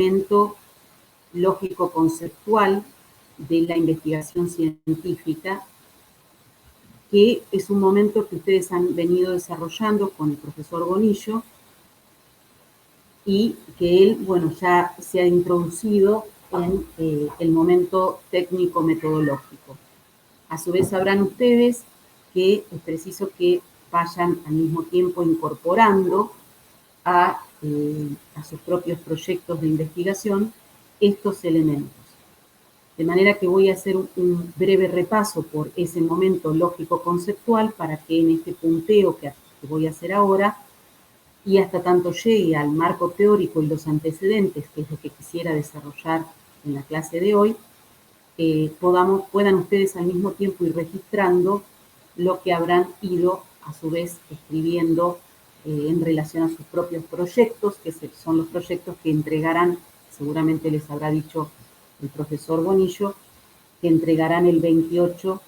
momento lógico-conceptual de la investigación científica, que es un momento que ustedes han venido desarrollando con el profesor Bonillo y que él, bueno, ya se ha introducido en el momento técnico-metodológico. A su vez sabrán ustedes que es preciso que vayan al mismo tiempo incorporando a sus propios proyectos de investigación estos elementos. De manera que voy a hacer un breve repaso por ese momento lógico-conceptual para que en este punteo que voy a hacer ahora, y hasta tanto llegue al marco teórico y los antecedentes, que es lo que quisiera desarrollar en la clase de hoy, puedan ustedes al mismo tiempo ir registrando lo que habrán ido a su vez escribiendo en relación a sus propios proyectos, que son los proyectos que entregarán, seguramente les habrá dicho el profesor Bonillo, que entregarán el 28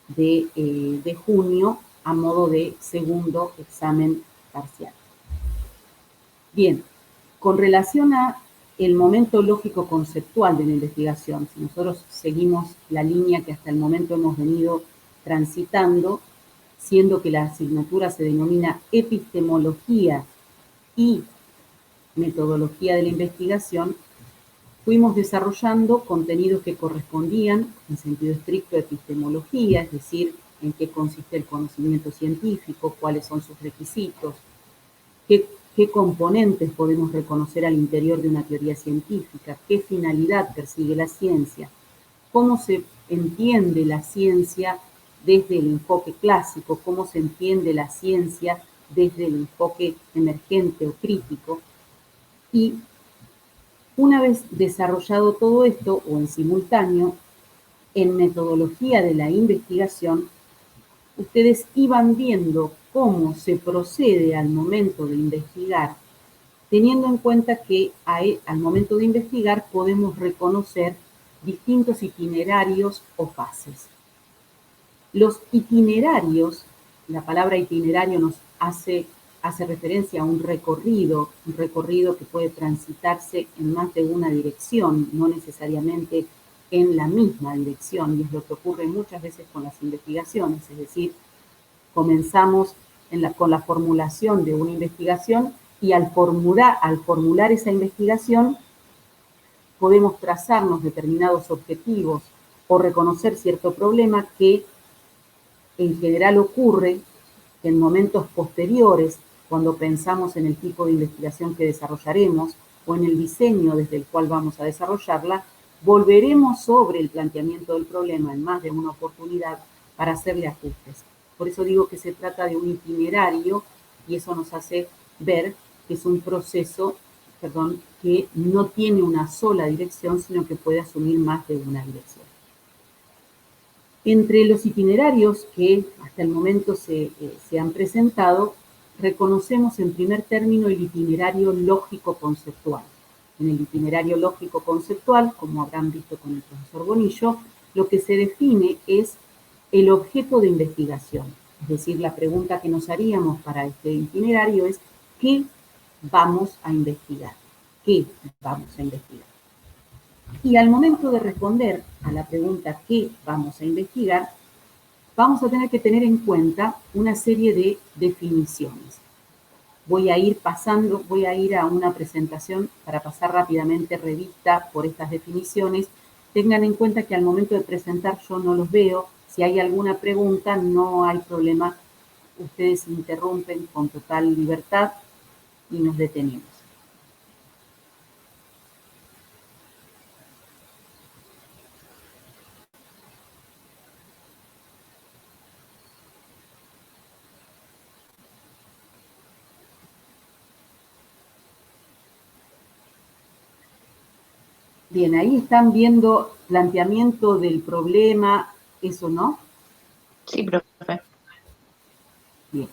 de junio a modo de segundo examen parcial. Bien, con relación a el momento lógico-conceptual de la investigación, si nosotros seguimos la línea que hasta el momento hemos venido transitando, siendo que la asignatura se denomina epistemología y metodología de la investigación, fuimos desarrollando contenidos que correspondían, en sentido estricto, a epistemología, es decir, en qué consiste el conocimiento científico, cuáles son sus requisitos, qué componentes podemos reconocer al interior de una teoría científica, qué finalidad persigue la ciencia, cómo se entiende la ciencia desde el enfoque clásico, cómo se entiende la ciencia desde el enfoque emergente o crítico. Y una vez desarrollado todo esto, o en simultáneo, en metodología de la investigación, ustedes iban viendo cómo se procede al momento de investigar, teniendo en cuenta que al momento de investigar podemos reconocer distintos itinerarios o fases. Los itinerarios, la palabra itinerario nos hace referencia a un recorrido que puede transitarse en más de una dirección, no necesariamente en la misma dirección, y es lo que ocurre muchas veces con las investigaciones, es decir, comenzamos con la formulación de una investigación y al formular esa investigación podemos trazarnos determinados objetivos o reconocer cierto problema que en general ocurre en momentos posteriores, cuando pensamos en el tipo de investigación que desarrollaremos o en el diseño desde el cual vamos a desarrollarla, volveremos sobre el planteamiento del problema en más de una oportunidad para hacerle ajustes. Por eso digo que se trata de un itinerario y eso nos hace ver que es un proceso, que no tiene una sola dirección, sino que puede asumir más de una dirección. Entre los itinerarios que hasta el momento se han presentado, reconocemos en primer término el itinerario lógico-conceptual. En el itinerario lógico-conceptual, como habrán visto con el profesor Bonillo, lo que se define es el objeto de investigación. Es decir, la pregunta que nos haríamos para este itinerario es ¿qué vamos a investigar? ¿Qué vamos a investigar? Y al momento de responder a la pregunta ¿qué vamos a investigar?, vamos a tener que tener en cuenta una serie de definiciones. Voy a ir a una presentación para pasar rápidamente revista por estas definiciones. Tengan en cuenta que al momento de presentar yo no los veo. Si hay alguna pregunta, no hay problema. Ustedes interrumpen con total libertad y nos detenemos. Bien, ahí están viendo planteamiento del problema, ¿eso no? Sí, profe. Bien.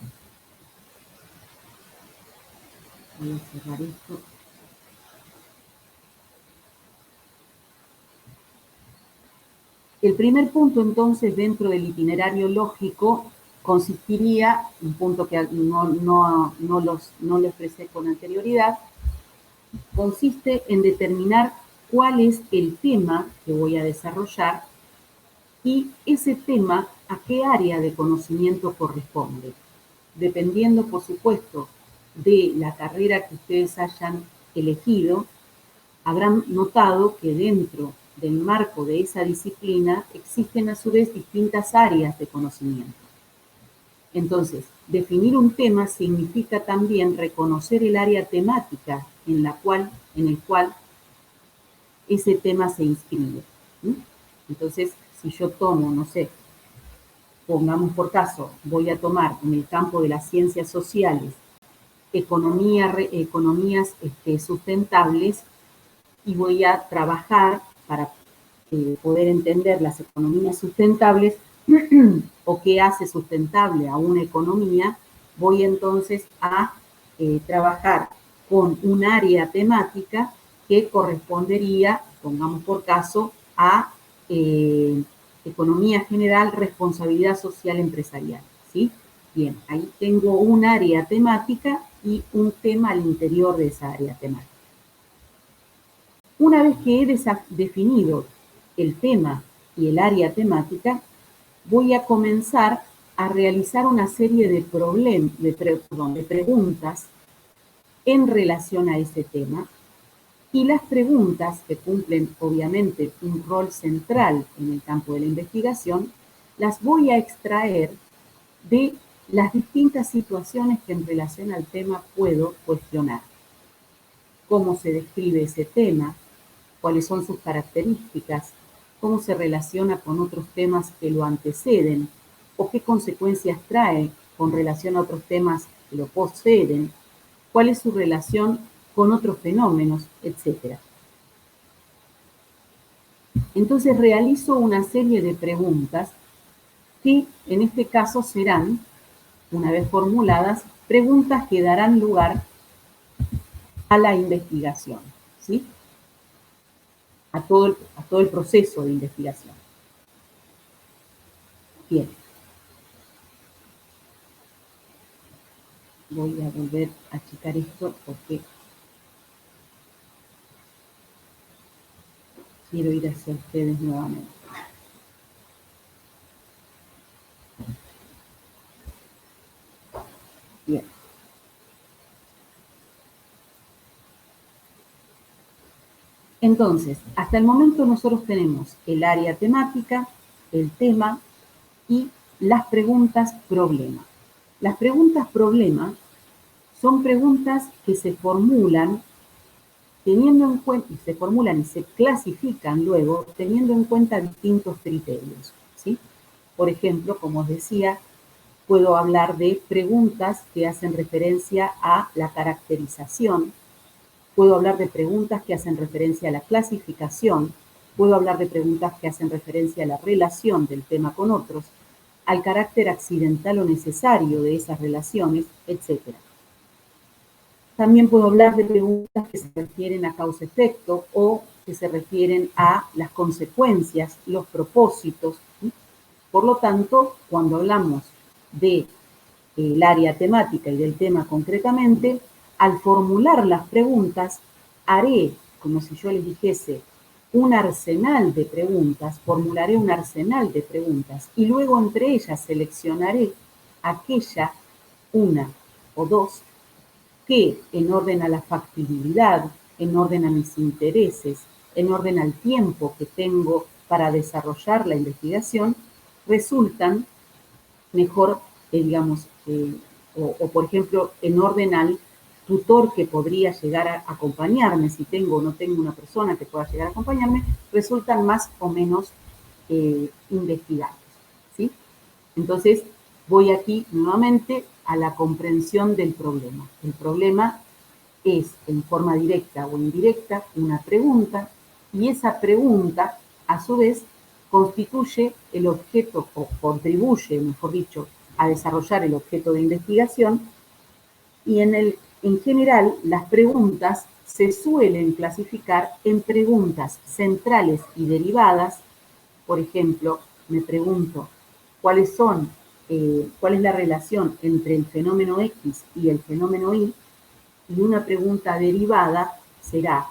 Voy a cerrar esto. El primer punto, entonces, dentro del itinerario lógico, consistiría, un punto que no lo expresé con anterioridad, consiste en determinar cuál es el tema que voy a desarrollar y ese tema a qué área de conocimiento corresponde. Dependiendo, por supuesto, de la carrera que ustedes hayan elegido, habrán notado que dentro del marco de esa disciplina existen a su vez distintas áreas de conocimiento. Entonces, definir un tema significa también reconocer el área temática en el cual ese tema se inscribe. Entonces, si yo tomo, no sé, pongamos por caso, voy a tomar en el campo de las ciencias sociales economías sustentables y voy a trabajar para poder entender las economías sustentables o qué hace sustentable a una economía, voy entonces a trabajar con un área temática que correspondería, pongamos por caso, a economía general, responsabilidad social empresarial, ¿sí? Bien, ahí tengo un área temática y un tema al interior de esa área temática. Una vez que he definido el tema y el área temática, voy a comenzar a realizar una serie de preguntas en relación a ese tema, y las preguntas que cumplen obviamente un rol central en el campo de la investigación, las voy a extraer de las distintas situaciones que en relación al tema puedo cuestionar. Cómo se describe ese tema, cuáles son sus características, cómo se relaciona con otros temas que lo anteceden, o qué consecuencias trae con relación a otros temas que lo poseen, cuál es su relación con otros fenómenos, etc. Entonces realizo una serie de preguntas que en este caso serán, una vez formuladas, preguntas que darán lugar a la investigación, ¿sí? A todo el proceso de investigación. Bien. Voy a volver a achicar esto porque quiero ir hacia ustedes nuevamente. Bien. Entonces, hasta el momento nosotros tenemos el área temática, el tema y las preguntas problema. Las preguntas problema son preguntas que se formulan teniendo en cuenta, se formulan y se clasifican luego teniendo en cuenta distintos criterios, ¿sí? Por ejemplo, como os decía, puedo hablar de preguntas que hacen referencia a la caracterización, puedo hablar de preguntas que hacen referencia a la clasificación, puedo hablar de preguntas que hacen referencia a la relación del tema con otros, al carácter accidental o necesario de esas relaciones, etc. También puedo hablar de preguntas que se refieren a causa-efecto o que se refieren a las consecuencias, los propósitos. Por lo tanto, cuando hablamos del área temática y del tema concretamente, al formular las preguntas, haré, como si yo les dijese, un arsenal de preguntas, formularé un arsenal de preguntas y luego entre ellas seleccionaré aquella, una o dos, que en orden a la factibilidad, en orden a mis intereses, en orden al tiempo que tengo para desarrollar la investigación, resultan mejor, o por ejemplo, en orden al tutor que podría llegar a acompañarme, si tengo o no tengo una persona que pueda llegar a acompañarme, resultan más o menos investigables, ¿sí? Entonces, voy aquí nuevamente a la comprensión del problema. El problema es, en forma directa o indirecta, una pregunta, y esa pregunta, a su vez, constituye el objeto, o contribuye, mejor dicho, a desarrollar el objeto de investigación, y en general, las preguntas se suelen clasificar en preguntas centrales y derivadas. Por ejemplo, me pregunto, ¿cuál es la relación entre el fenómeno X y el fenómeno Y? Y una pregunta derivada será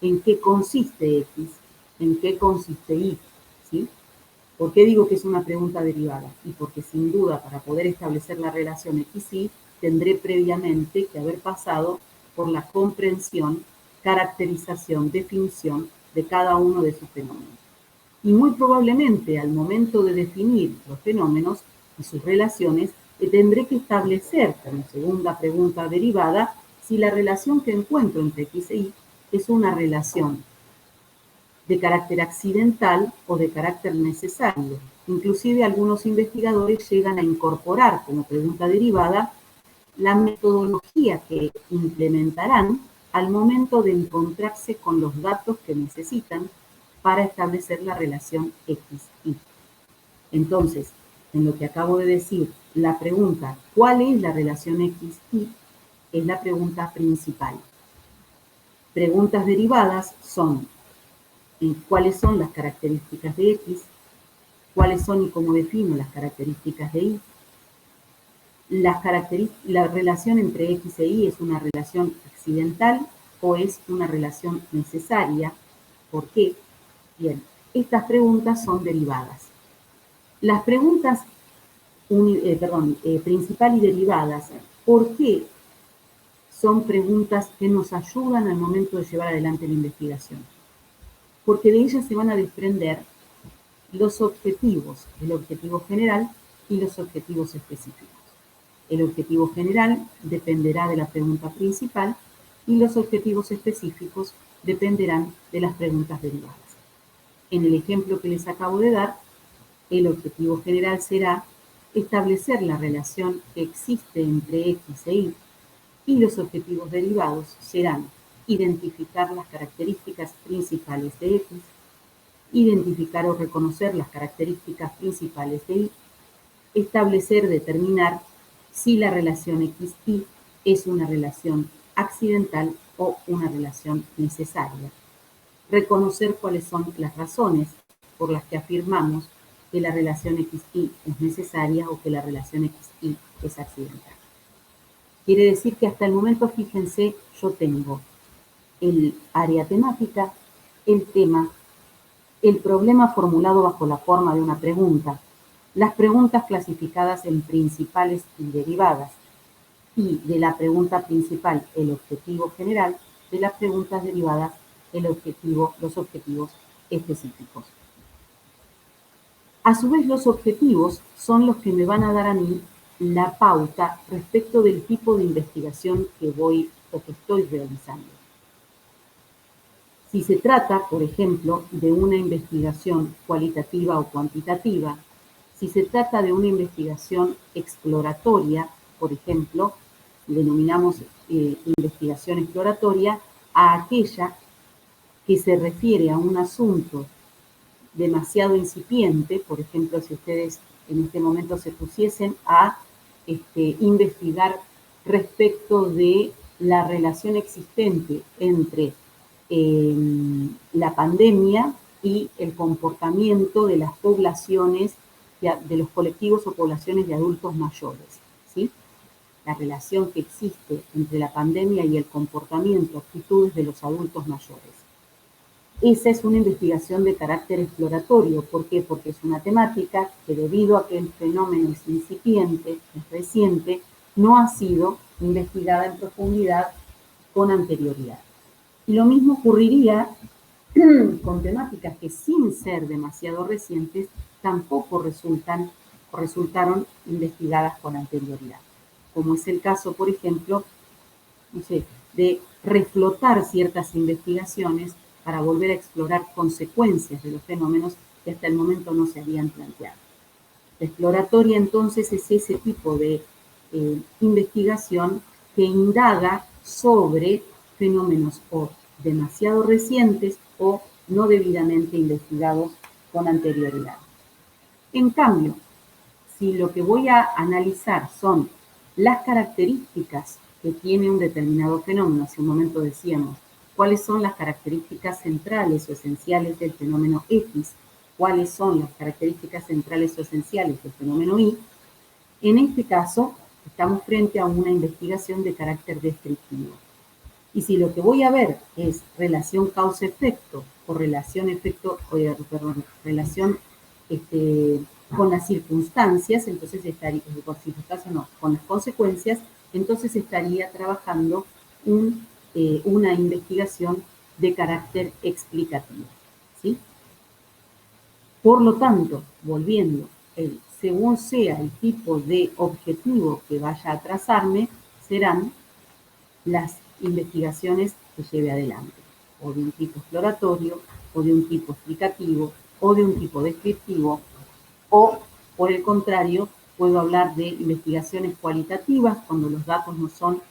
en qué consiste X, en qué consiste Y, ¿sí? ¿Por qué digo que es una pregunta derivada? Y porque sin duda para poder establecer la relación X-Y tendré previamente que haber pasado por la comprensión, caracterización, definición de cada uno de sus fenómenos. Y muy probablemente al momento de definir los fenómenos y sus relaciones, tendré que establecer como segunda pregunta derivada si la relación que encuentro entre X e Y es una relación de carácter accidental o de carácter necesario. Inclusive algunos investigadores llegan a incorporar como pregunta derivada la metodología que implementarán al momento de encontrarse con los datos que necesitan para establecer la relación X-Y. Entonces, en lo que acabo de decir, la pregunta ¿cuál es la relación X-Y? Es la pregunta principal. Preguntas derivadas son cuáles son las características de X, cuáles son y cómo defino las características de Y. La relación entre X e Y es una relación accidental o es una relación necesaria. ¿Por qué? Bien, estas preguntas son derivadas. Las preguntas principal y derivadas, ¿por qué son preguntas que nos ayudan al momento de llevar adelante la investigación? Porque de ellas se van a desprender los objetivos, el objetivo general y los objetivos específicos. El objetivo general dependerá de la pregunta principal y los objetivos específicos dependerán de las preguntas derivadas. En el ejemplo que les acabo de dar, el objetivo general será establecer la relación que existe entre X e Y, y los objetivos derivados serán identificar las características principales de X, identificar o reconocer las características principales de Y, establecer, determinar si la relación X-Y es una relación accidental o una relación necesaria. Reconocer cuáles son las razones por las que afirmamos que la relación X-Y es necesaria o que la relación X-Y es accidental. Quiere decir que hasta el momento, fíjense, yo tengo el área temática, el tema, el problema formulado bajo la forma de una pregunta, las preguntas clasificadas en principales y derivadas, y de la pregunta principal el objetivo general, de las preguntas derivadas los objetivos específicos. A su vez, los objetivos son los que me van a dar a mí la pauta respecto del tipo de investigación que voy o que estoy realizando. Si se trata, por ejemplo, de una investigación cualitativa o cuantitativa, si se trata de una investigación exploratoria, por ejemplo, denominamos investigación exploratoria a aquella que se refiere a un asunto demasiado incipiente. Por ejemplo, si ustedes en este momento se pusiesen a investigar respecto de la relación existente entre la pandemia y el comportamiento de las poblaciones, de los colectivos o poblaciones de adultos mayores, ¿sí? La relación que existe entre la pandemia y el comportamiento, actitudes de los adultos mayores. Esa es una investigación de carácter exploratorio. ¿Por qué? Porque es una temática que, debido a que el fenómeno es incipiente, es reciente, no ha sido investigada en profundidad con anterioridad. Y lo mismo ocurriría con temáticas que, sin ser demasiado recientes, tampoco resultaron investigadas con anterioridad. Como es el caso, por ejemplo, no sé, de reflotar ciertas investigaciones para volver a explorar consecuencias de los fenómenos que hasta el momento no se habían planteado. La exploratoria, entonces, es ese tipo de investigación que indaga sobre fenómenos o demasiado recientes o no debidamente investigados con anterioridad. En cambio, si lo que voy a analizar son las características que tiene un determinado fenómeno, hace un momento decíamos, cuáles son las características centrales o esenciales del fenómeno X, cuáles son las características centrales o esenciales del fenómeno Y, en este caso estamos frente a una investigación de carácter descriptivo. Y si lo que voy a ver es relación causa-efecto o relación relación con las circunstancias, entonces estaría, por circunstancias no, con las consecuencias, entonces estaría trabajando una investigación de carácter explicativo, ¿sí? Por lo tanto, volviendo, según sea el tipo de objetivo que vaya a trazarme, serán las investigaciones que lleve adelante, o de un tipo exploratorio, o de un tipo explicativo, o de un tipo descriptivo, o por el contrario, puedo hablar de investigaciones cualitativas cuando los datos no son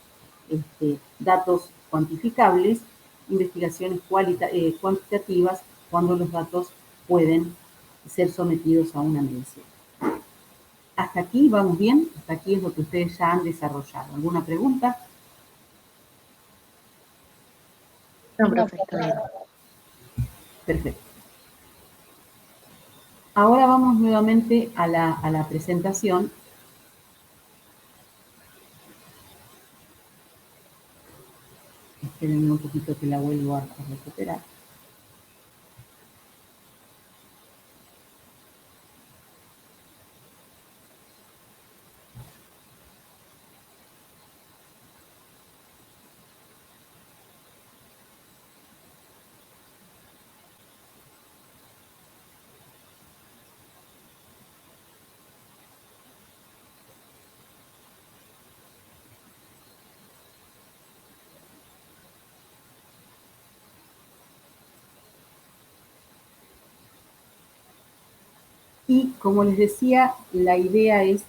datos cuantificables, investigaciones cuantitativas cuando los datos pueden ser sometidos a una medición. Hasta aquí vamos bien, hasta aquí es lo que ustedes ya han desarrollado. ¿Alguna pregunta? No, profe, está bien. Perfecto. Ahora vamos nuevamente a la presentación. Espérenme un poquito que la vuelvo a recuperar. Y como les decía, la idea es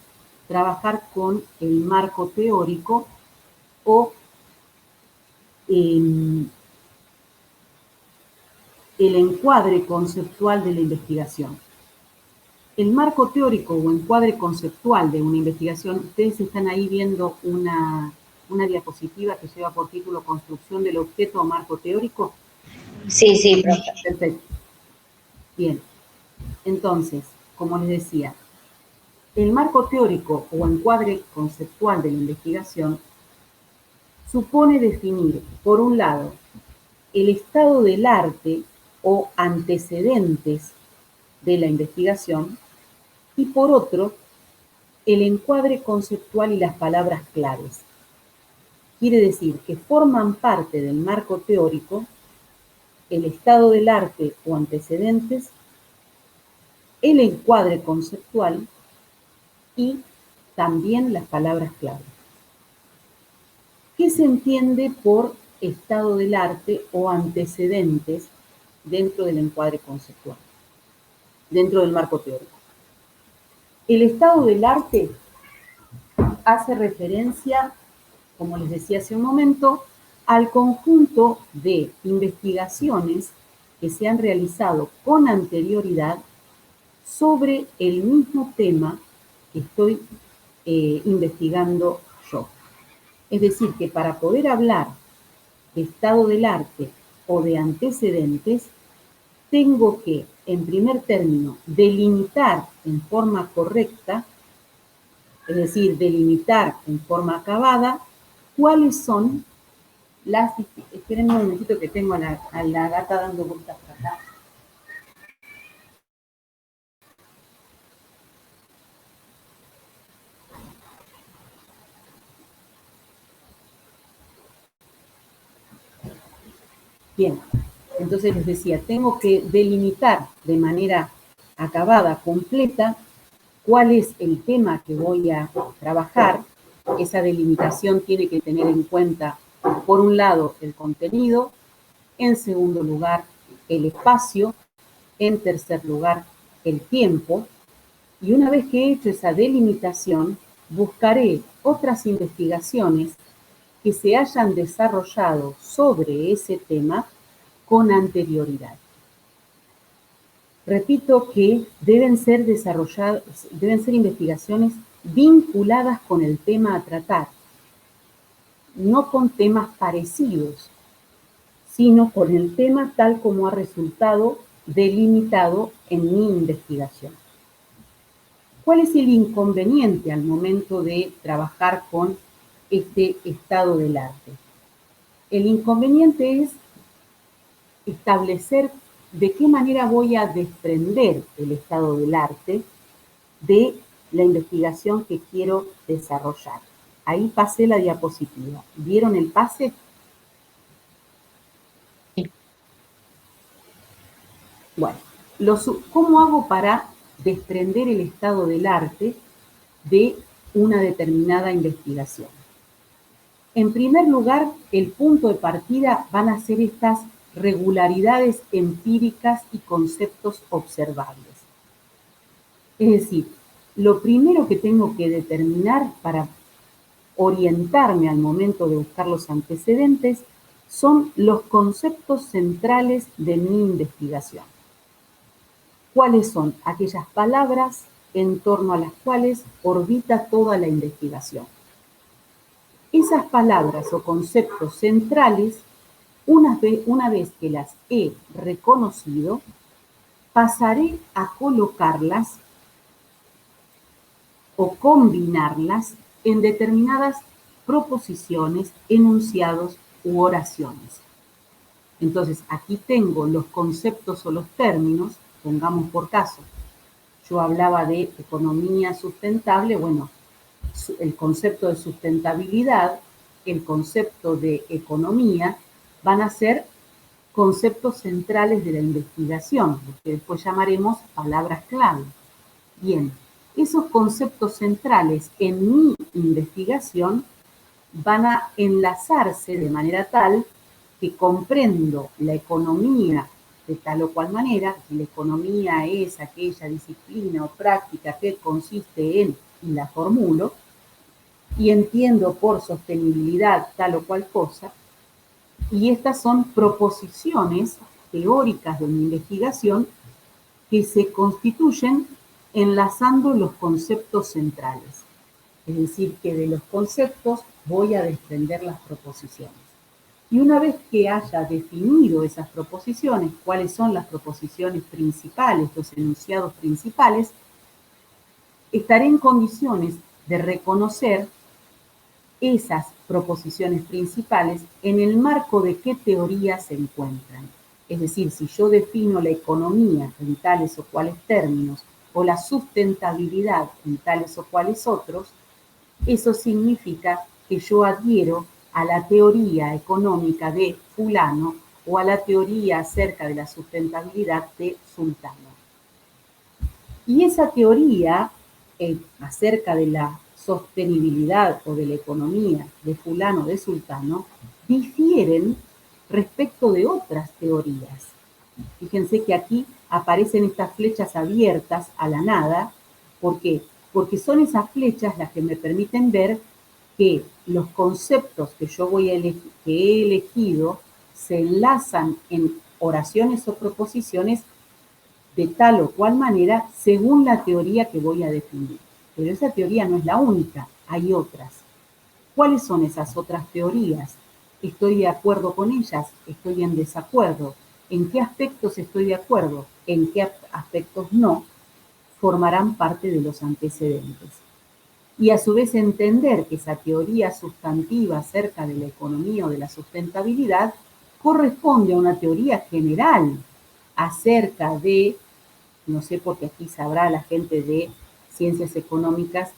trabajar con el marco teórico o el encuadre conceptual de la investigación. El marco teórico o encuadre conceptual de una investigación, ustedes están ahí viendo una diapositiva que lleva por título Construcción del objeto o marco teórico. Sí, sí, profe. Perfecto. Bien. Entonces, como les decía, el marco teórico o encuadre conceptual de la investigación supone definir, por un lado, el estado del arte o antecedentes de la investigación y por otro, el encuadre conceptual y las palabras claves. Quiere decir que forman parte del marco teórico el estado del arte o antecedentes, el encuadre conceptual y también las palabras clave. ¿Qué se entiende por estado del arte o antecedentes dentro del encuadre conceptual, dentro del marco teórico? El estado del arte hace referencia, como les decía hace un momento, al conjunto de investigaciones que se han realizado con anterioridad sobre el mismo tema que estoy investigando yo. Es decir, que para poder hablar de estado del arte o de antecedentes, tengo que, en primer término, delimitar en forma correcta, es decir, delimitar en forma acabada, cuáles son las... Espérenme un momentito que tengo a la gata dando vueltas por acá. Bien, entonces les decía, tengo que delimitar de manera acabada, completa, cuál es el tema que voy a trabajar. Esa delimitación tiene que tener en cuenta, por un lado, el contenido, en segundo lugar, el espacio, en tercer lugar, el tiempo. Y una vez que he hecho esa delimitación, buscaré otras investigaciones que se hayan desarrollado sobre ese tema con anterioridad. Repito que deben ser investigaciones vinculadas con el tema a tratar, no con temas parecidos, sino con el tema tal como ha resultado delimitado en mi investigación. ¿Cuál es el inconveniente al momento de trabajar con este estado del arte? El inconveniente es establecer de qué manera voy a desprender el estado del arte de la investigación que quiero desarrollar. Ahí pasé la diapositiva. ¿Vieron el pase? Sí. Bueno, ¿cómo hago para desprender el estado del arte de una determinada investigación? En primer lugar, el punto de partida van a ser estas regularidades empíricas y conceptos observables. Es decir, lo primero que tengo que determinar para orientarme al momento de buscar los antecedentes son los conceptos centrales de mi investigación. ¿Cuáles son aquellas palabras en torno a las cuales orbita toda la investigación? Esas palabras o conceptos centrales, una vez que las he reconocido, pasaré a colocarlas o combinarlas en determinadas proposiciones, enunciados u oraciones. Entonces, aquí tengo los conceptos o los términos, pongamos por caso, yo hablaba de economía sustentable, bueno, el concepto de sustentabilidad, el concepto de economía, van a ser conceptos centrales de la investigación, lo que después llamaremos palabras clave. Bien, esos conceptos centrales en mi investigación van a enlazarse de manera tal que comprendo la economía de tal o cual manera, que la economía es aquella disciplina o práctica que consiste en, y la formulo, y entiendo por sostenibilidad tal o cual cosa, y estas son proposiciones teóricas de mi investigación que se constituyen enlazando los conceptos centrales. Es decir, que de los conceptos voy a desprender las proposiciones. Y una vez que haya definido esas proposiciones, cuáles son las proposiciones principales, los enunciados principales, estaré en condiciones de reconocer esas proposiciones principales en el marco de qué teorías se encuentran. Es decir, si yo defino la economía en tales o cuales términos o la sustentabilidad en tales o cuales otros, eso significa que yo adhiero a la teoría económica de fulano o a la teoría acerca de la sustentabilidad de sultano. Y esa teoría acerca de la sostenibilidad o de la economía de fulano o de sultano difieren respecto de otras teorías. Fíjense que aquí aparecen estas flechas abiertas a la nada. ¿Por qué? Porque son esas flechas las que me permiten ver que los conceptos que yo que he elegido se enlazan en oraciones o proposiciones de tal o cual manera según la teoría que voy a definir. Pero esa teoría no es la única, hay otras. ¿Cuáles son esas otras teorías? ¿Estoy de acuerdo con ellas? ¿Estoy en desacuerdo? ¿En qué aspectos estoy de acuerdo? ¿En qué aspectos no? Formarán parte de los antecedentes. Y a su vez entender que esa teoría sustantiva acerca de la economía o de la sustentabilidad corresponde a una teoría general acerca de, no sé porque aquí sabrá la gente de ciencias económicas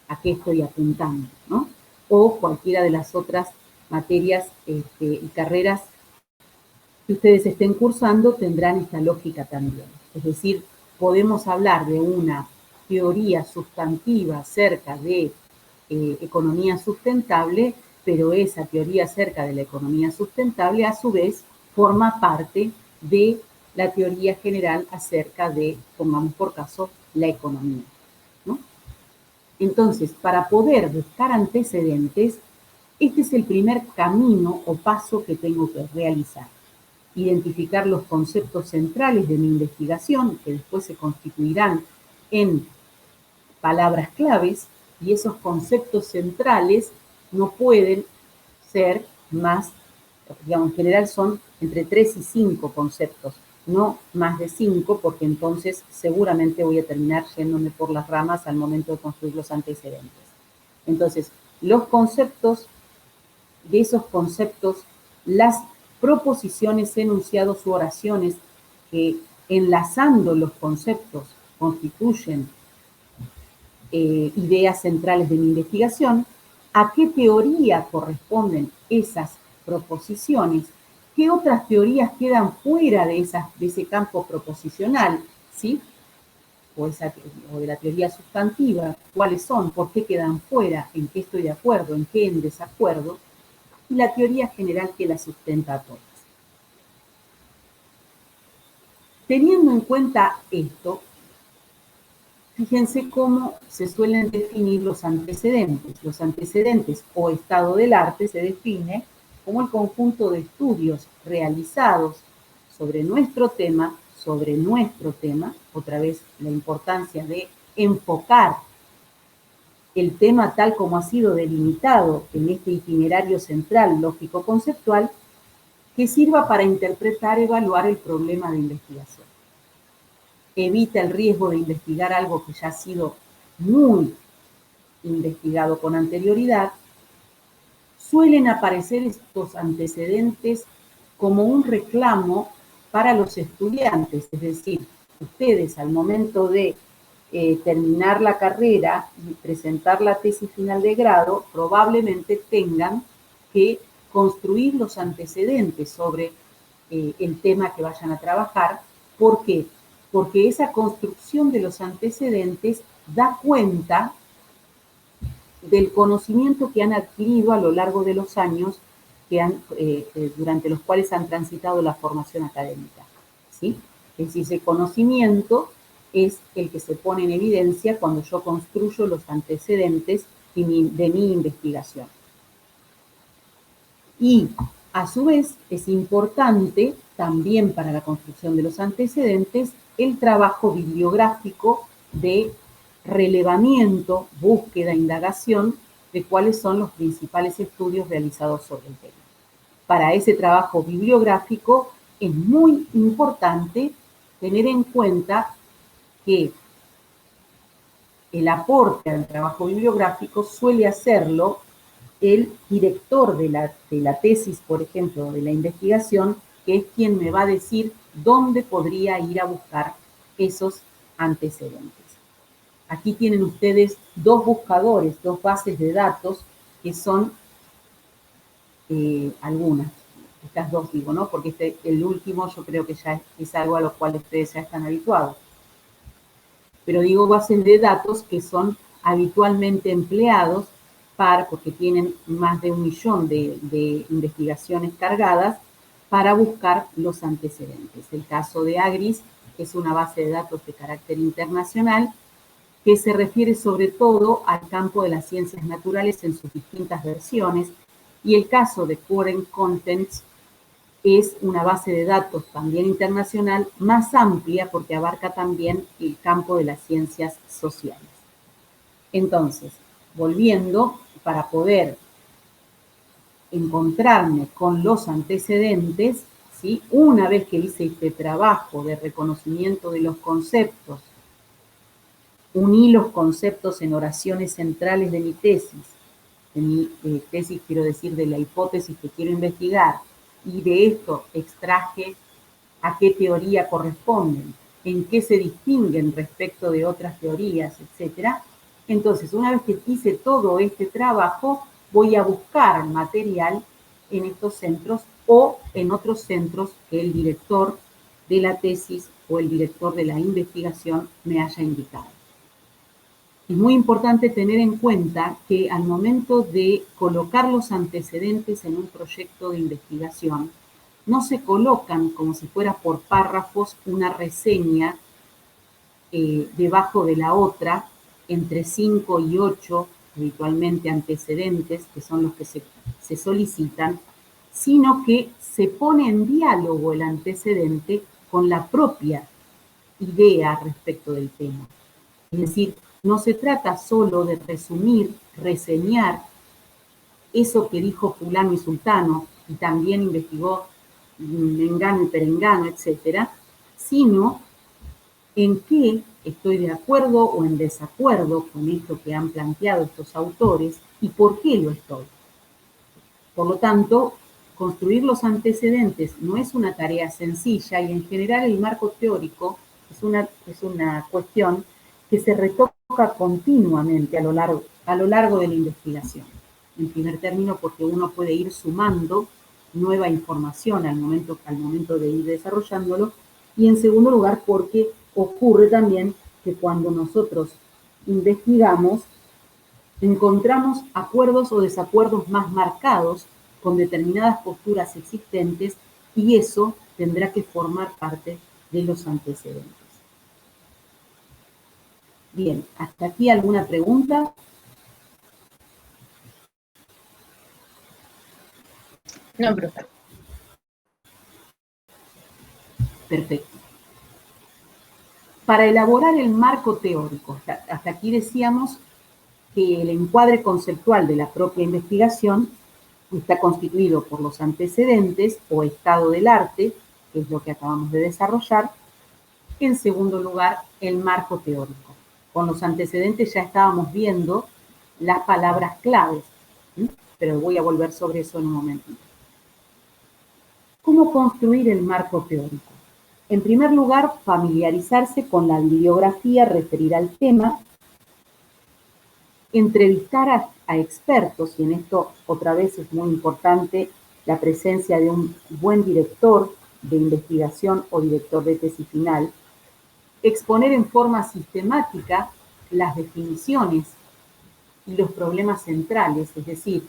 a qué estoy apuntando, ¿no? O cualquiera de las otras materias y carreras que ustedes estén cursando tendrán esta lógica también. Es decir, podemos hablar de una teoría sustantiva acerca de economía sustentable, pero esa teoría acerca de la economía sustentable a su vez forma parte de la teoría general acerca de, pongamos por caso, la economía, ¿no? Entonces, para poder buscar antecedentes, este es el primer camino o paso que tengo que realizar. Identificar los conceptos centrales de mi investigación, que después se constituirán en palabras claves, y esos conceptos centrales no pueden ser más, digamos, en general son entre 3 y 5 conceptos, no más de 5, porque entonces seguramente voy a terminar yéndome por las ramas al momento de construir los antecedentes. Entonces, los conceptos, de esos conceptos las proposiciones, enunciados u oraciones que, enlazando los conceptos, constituyen ideas centrales de mi investigación, a qué teoría corresponden esas proposiciones, qué otras teorías quedan fuera de ese campo proposicional, ¿sí? O de la teoría sustantiva, cuáles son, por qué quedan fuera, en qué estoy de acuerdo, en qué en desacuerdo, y la teoría general que las sustenta a todas. Teniendo en cuenta esto, fíjense cómo se suelen definir los antecedentes. Los antecedentes o estado del arte se define como el conjunto de estudios realizados sobre nuestro tema, otra vez la importancia de enfocar el tema tal como ha sido delimitado en este itinerario central lógico-conceptual, que sirva para interpretar, evaluar el problema de investigación. Evita el riesgo de investigar algo que ya ha sido muy investigado con anterioridad. Suelen aparecer estos antecedentes como un reclamo para los estudiantes, es decir, ustedes al momento de terminar la carrera y presentar la tesis final de grado, probablemente tengan que construir los antecedentes sobre el tema que vayan a trabajar. ¿Por qué? Porque esa construcción de los antecedentes da cuenta del conocimiento que han adquirido a lo largo de los años durante los cuales han transitado la formación académica, ¿sí? Es decir, ese conocimiento es el que se pone en evidencia cuando yo construyo los antecedentes de mi investigación. Y, a su vez, es importante también para la construcción de los antecedentes el trabajo bibliográfico de relevamiento, búsqueda, indagación de cuáles son los principales estudios realizados sobre el tema. Para ese trabajo bibliográfico es muy importante tener en cuenta que el aporte al trabajo bibliográfico suele hacerlo el director de la tesis, por ejemplo, de la investigación, que es quien me va a decir dónde podría ir a buscar esos antecedentes. Aquí tienen ustedes dos buscadores, dos bases de datos, que son algunas, estas dos digo, ¿no? Porque el último yo creo que ya es algo a lo cual ustedes ya están habituados. Pero digo bases de datos que son habitualmente empleados porque tienen más de 1 millón de investigaciones cargadas para buscar los antecedentes. El caso de AGRIS es una base de datos de carácter internacional que se refiere sobre todo al campo de las ciencias naturales en sus distintas versiones, y el caso de Current Contents es una base de datos también internacional más amplia porque abarca también el campo de las ciencias sociales. Entonces, volviendo, para poder encontrarme con los antecedentes, ¿sí? Una vez que hice este trabajo de reconocimiento de los conceptos, uní los conceptos en oraciones centrales de mi tesis, quiero decir, de la hipótesis que quiero investigar, y de esto extraje a qué teoría corresponden, en qué se distinguen respecto de otras teorías, etc. Entonces, una vez que hice todo este trabajo, voy a buscar material en estos centros o en otros centros que el director de la tesis o el director de la investigación me haya indicado. Es muy importante tener en cuenta que al momento de colocar los antecedentes en un proyecto de investigación, no se colocan como si fuera por párrafos una reseña debajo de la otra, entre 5 y 8 habitualmente antecedentes, que son los que se solicitan, sino que se pone en diálogo el antecedente con la propia idea respecto del tema. Es decir, no se trata solo de resumir, reseñar eso que dijo fulano y sultano y también investigó mengano y perengano, etcétera, sino en qué estoy de acuerdo o en desacuerdo con esto que han planteado estos autores y por qué lo estoy. Por lo tanto, construir los antecedentes no es una tarea sencilla y en general el marco teórico es una cuestión que se retoca continuamente a lo largo de la investigación. En primer término, porque uno puede ir sumando nueva información al momento de ir desarrollándolo, y en segundo lugar, porque ocurre también que cuando nosotros investigamos, encontramos acuerdos o desacuerdos más marcados con determinadas posturas existentes y eso tendrá que formar parte de los antecedentes. Bien, ¿hasta aquí alguna pregunta? No, profe. Perfecto. Para elaborar el marco teórico, hasta aquí decíamos que el encuadre conceptual de la propia investigación está constituido por los antecedentes o estado del arte, que es lo que acabamos de desarrollar. En segundo lugar, el marco teórico. Con los antecedentes ya estábamos viendo las palabras claves, pero voy a volver sobre eso en un momentito. ¿Cómo construir el marco teórico? En primer lugar, familiarizarse con la bibliografía referida al tema, entrevistar a expertos, y en esto otra vez es muy importante la presencia de un buen director de investigación o director de tesis final, exponer en forma sistemática las definiciones y los problemas centrales, es decir,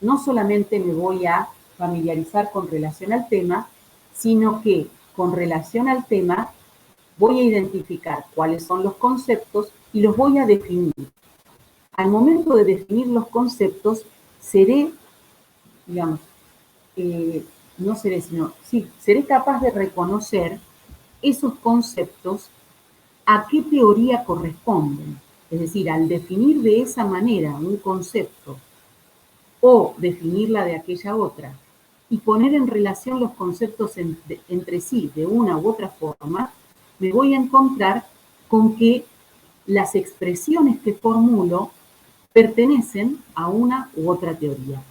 no solamente me voy a familiarizar con relación al tema, sino que con relación al tema voy a identificar cuáles son los conceptos y los voy a definir. Al momento de definir los conceptos, seré, digamos, no seré, sino, sí, seré capaz de reconocer esos conceptos a qué teoría corresponden. Es decir, al definir de esa manera un concepto o definirla de aquella otra y poner en relación los conceptos entre sí de una u otra forma, me voy a encontrar con que las expresiones que formulo pertenecen a una u otra teoría.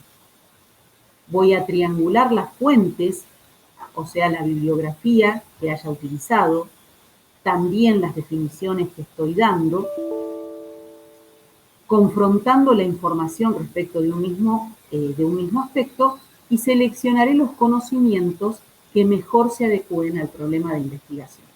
Voy a triangular las fuentes, o sea, la bibliografía que haya utilizado, también las definiciones que estoy dando, confrontando la información respecto de un mismo aspecto y seleccionaré los conocimientos que mejor se adecúen al problema de investigación.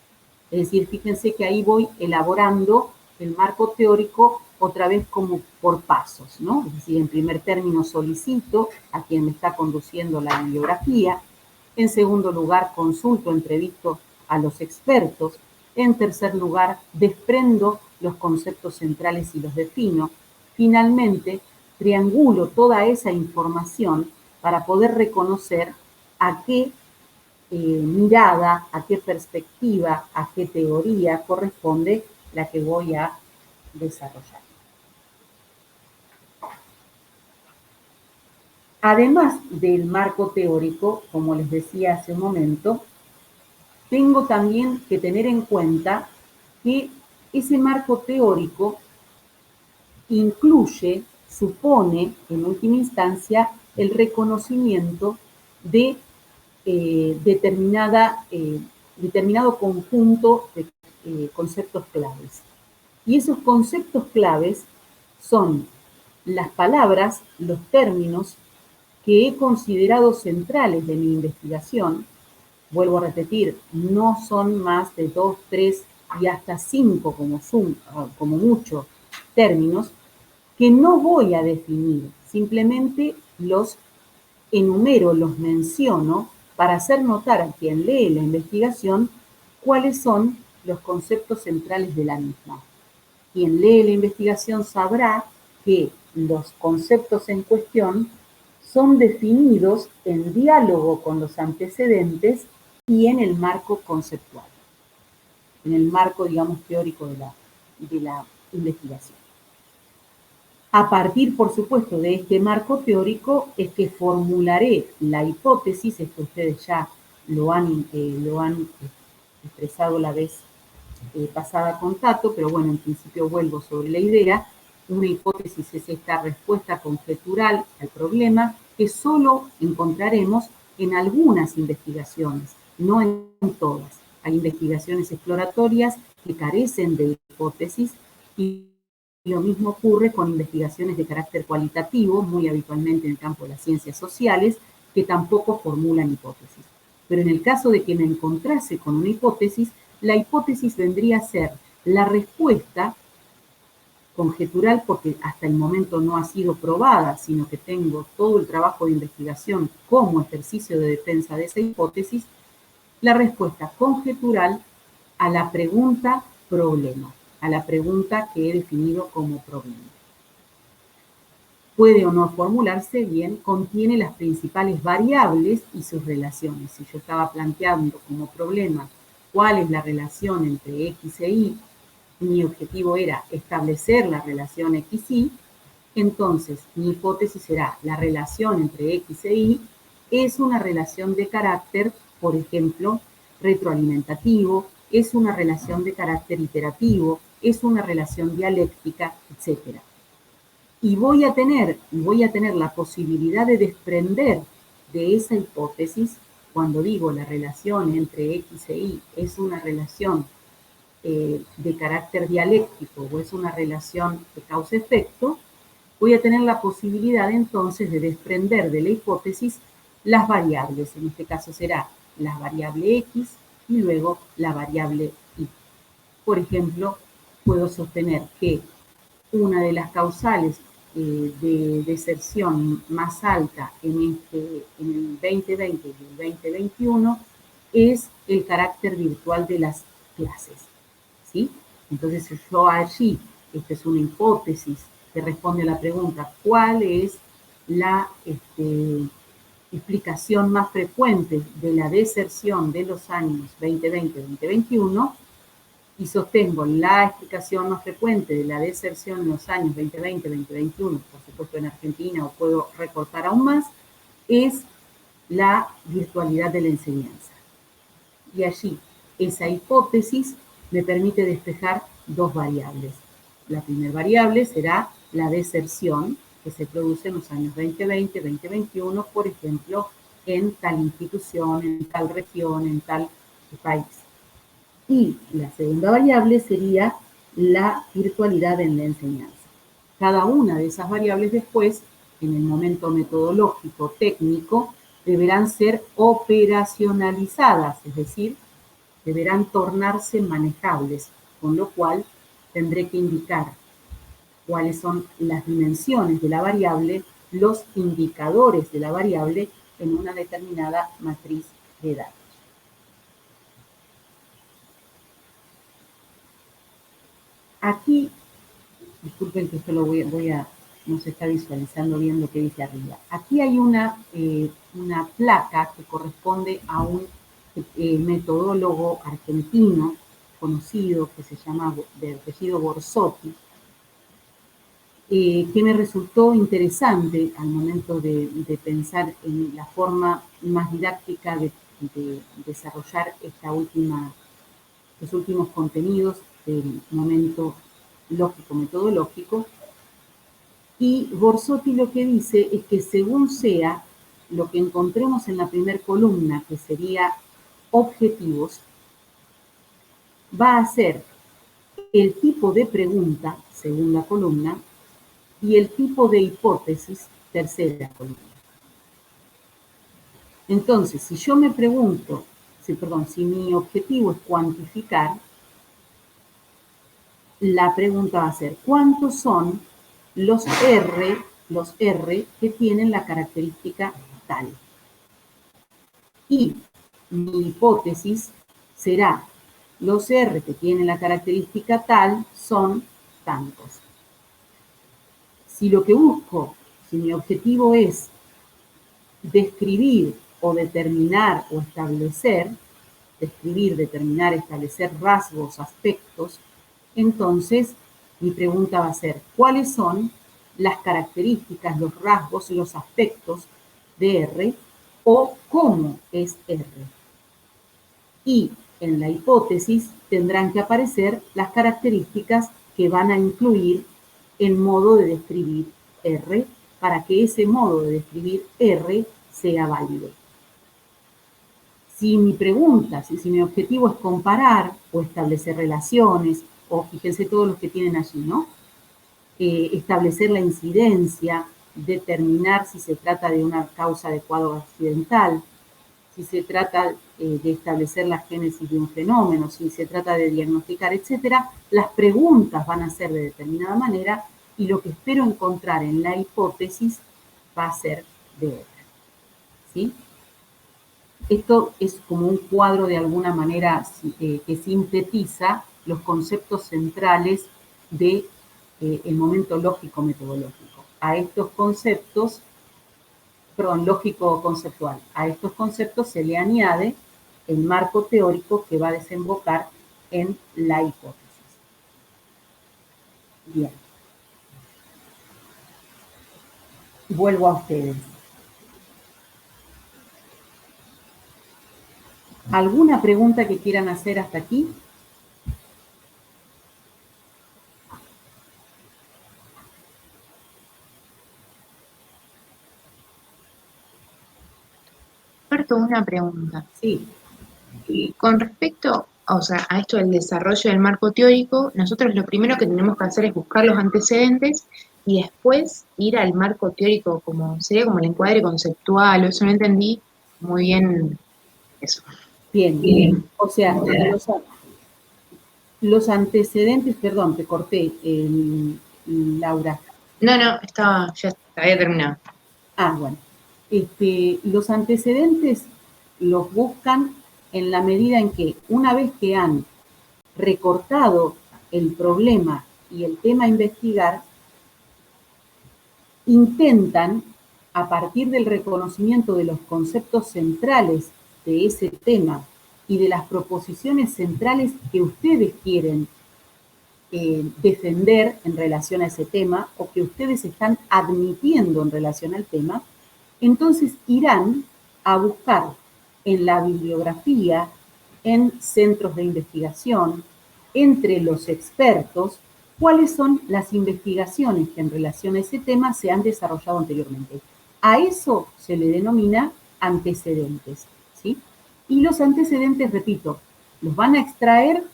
Es decir, fíjense que ahí voy elaborando el marco teórico otra vez como por pasos, ¿no? Es decir, en primer término solicito a quien me está conduciendo la bibliografía, en segundo lugar consulto, entrevisto a los expertos, en tercer lugar desprendo los conceptos centrales y los defino, finalmente triangulo toda esa información para poder reconocer a qué mirada, a qué perspectiva, a qué teoría corresponde la que voy a desarrollar. Además del marco teórico, como les decía hace un momento, tengo también que tener en cuenta que ese marco teórico incluye, supone, en última instancia, el reconocimiento de determinado conjunto de conceptos claves. Y esos conceptos claves son las palabras, los términos que he considerado centrales de mi investigación. Vuelvo a repetir, no son más de 2, 3 y hasta 5 como mucho términos que no voy a definir, simplemente los enumero, los menciono para hacer notar a quien lee la investigación cuáles son los conceptos centrales de la misma. Quien lee la investigación sabrá que los conceptos en cuestión son definidos en diálogo con los antecedentes y en el marco conceptual, en el marco, digamos, teórico de la investigación. A partir, por supuesto, de este marco teórico es que formularé la hipótesis, esto ustedes ya lo han expresado la vez pasada con Tato, pero bueno, en principio vuelvo sobre la idea. Una hipótesis es esta respuesta conjetural al problema que solo encontraremos en algunas investigaciones, no en todas. Hay investigaciones exploratorias que carecen de hipótesis y lo mismo ocurre con investigaciones de carácter cualitativo, muy habitualmente en el campo de las ciencias sociales, que tampoco formulan hipótesis. Pero en el caso de que me encontrase con una hipótesis, la hipótesis vendría a ser la respuesta conjetural, porque hasta el momento no ha sido probada, sino que tengo todo el trabajo de investigación como ejercicio de defensa de esa hipótesis, la respuesta conjetural a la pregunta problema, a la pregunta que he definido como problema. Puede o no formularse bien, contiene las principales variables y sus relaciones. Si yo estaba planteando como problema cuál es la relación entre X e Y, mi objetivo era establecer la relación X-Y, entonces mi hipótesis será la relación entre X e Y es una relación de carácter, por ejemplo, retroalimentativo, es una relación de carácter iterativo, es una relación dialéctica, etc. Y voy a tener la posibilidad de desprender de esa hipótesis, cuando digo la relación entre X e Y es una relación de carácter dialéctico o es una relación de causa-efecto, voy a tener la posibilidad entonces de desprender de la hipótesis las variables. En este caso será la variable X y luego la variable Y. Por ejemplo, puedo sostener que una de las causales de deserción más alta en el 2020 y el 2021 es el carácter virtual de las clases. ¿Sí? Entonces, yo allí, esta es una hipótesis que responde a la pregunta, ¿cuál es la explicación más frecuente de la deserción de los años 2020-2021? Y sostengo la explicación más frecuente de la deserción en los años 2020-2021, por supuesto en Argentina, o puedo recortar aún más, es la virtualidad de la enseñanza. Y allí, esa hipótesis me permite despejar dos variables. La primera variable será la deserción que se produce en los años 2020-2021, por ejemplo, en tal institución, en tal región, en tal país. Y la segunda variable sería la virtualidad en la enseñanza. Cada una de esas variables después, en el momento metodológico técnico, deberán ser operacionalizadas, es decir, deberán tornarse manejables, con lo cual tendré que indicar cuáles son las dimensiones de la variable, los indicadores de la variable en una determinada matriz de datos. Aquí, disculpen que esto lo no se está visualizando bien lo que dice arriba. Aquí hay una placa que corresponde a un metodólogo argentino conocido que se llama de apellido Borsotti, que me resultó interesante al momento de pensar en la forma más didáctica de desarrollar los últimos contenidos del momento lógico-metodológico. Y Borsotti lo que dice es que según sea lo que encontremos en la primera columna, que sería objetivos, va a ser el tipo de pregunta, según la columna, y el tipo de hipótesis, tercera columna. Entonces, si yo me pregunto, si mi objetivo es cuantificar, la pregunta va a ser, ¿cuántos son los R que tienen la característica tal? Y mi hipótesis será, los R que tienen la característica tal son tantos. Si lo que busco, si mi objetivo es describir o determinar o establecer, describir, determinar, establecer rasgos, aspectos, entonces mi pregunta va a ser, ¿cuáles son las características, los rasgos, los aspectos de R o cómo es R? Y en la hipótesis tendrán que aparecer las características que van a incluir el modo de describir R para que ese modo de describir R sea válido. Si mi pregunta, si mi objetivo es comparar o establecer relaciones, o fíjense todos los que tienen allí, ¿no? Establecer la incidencia, determinar si se trata de una causa de cuadro accidental, si se trata de establecer la génesis de un fenómeno, si se trata de diagnosticar, etcétera, las preguntas van a ser de determinada manera y lo que espero encontrar en la hipótesis va a ser de otra. ¿Sí? Esto es como un cuadro de alguna manera que sintetiza los conceptos centrales del momento lógico-metodológico. A estos conceptos, perdón, lógico-conceptual, a estos conceptos se le añade el marco teórico que va a desembocar en la hipótesis. Bien. Vuelvo a ustedes. ¿Alguna pregunta que quieran hacer hasta aquí? Roberto, una pregunta. Sí. Con respecto, o sea, a esto del desarrollo del marco teórico, nosotros lo primero que tenemos que hacer es buscar los antecedentes y después ir al marco teórico, como sería como el encuadre conceptual, o eso no entendí muy bien eso. Bien. O sea, los antecedentes, perdón, te corté, Laura. No, ya había terminado. Ah, bueno. Los antecedentes los buscan en la medida en que una vez que han recortado el problema y el tema a investigar, intentan, a partir del reconocimiento de los conceptos centrales de ese tema y de las proposiciones centrales que ustedes quieren defender en relación a ese tema o que ustedes están admitiendo en relación al tema, entonces irán a buscar en la bibliografía, en centros de investigación, entre los expertos, cuáles son las investigaciones que en relación a ese tema se han desarrollado anteriormente. A eso se le denomina antecedentes, ¿sí? Y los antecedentes, repito, los van a extraer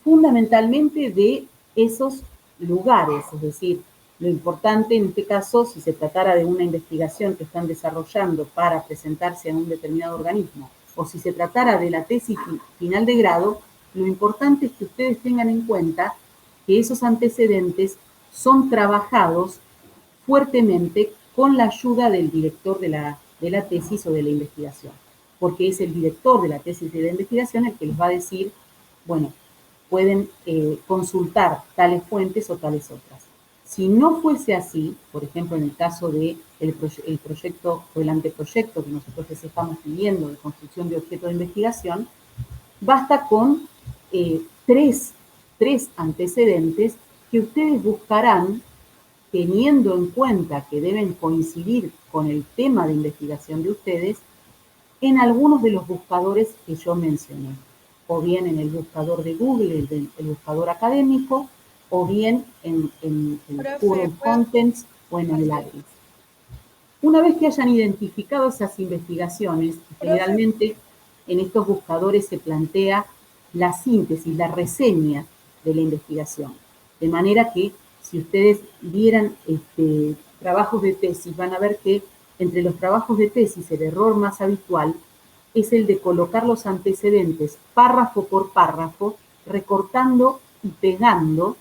fundamentalmente de esos lugares, es decir, lo importante en este caso, si se tratara de una investigación que están desarrollando para presentarse a un determinado organismo, o si se tratara de la tesis final de grado, lo importante es que ustedes tengan en cuenta que esos antecedentes son trabajados fuertemente con la ayuda del director de la tesis o de la investigación, porque es el director de la tesis y de la investigación el que les va a decir, bueno, pueden consultar tales fuentes o tales otras. Si no fuese así, por ejemplo, en el caso del proyecto o el anteproyecto que nosotros les estamos pidiendo de construcción de objeto de investigación, basta con tres antecedentes que ustedes buscarán teniendo en cuenta que deben coincidir con el tema de investigación de ustedes en algunos de los buscadores que yo mencioné, o bien en el buscador de Google, el buscador académico, o bien en el Current Contents o en el LAGRIS. Una vez que hayan identificado esas investigaciones, generalmente en estos buscadores se plantea la síntesis, la reseña de la investigación, de manera que si ustedes vieran trabajos de tesis, van a ver que entre los trabajos de tesis el error más habitual es el de colocar los antecedentes párrafo por párrafo, recortando y pegando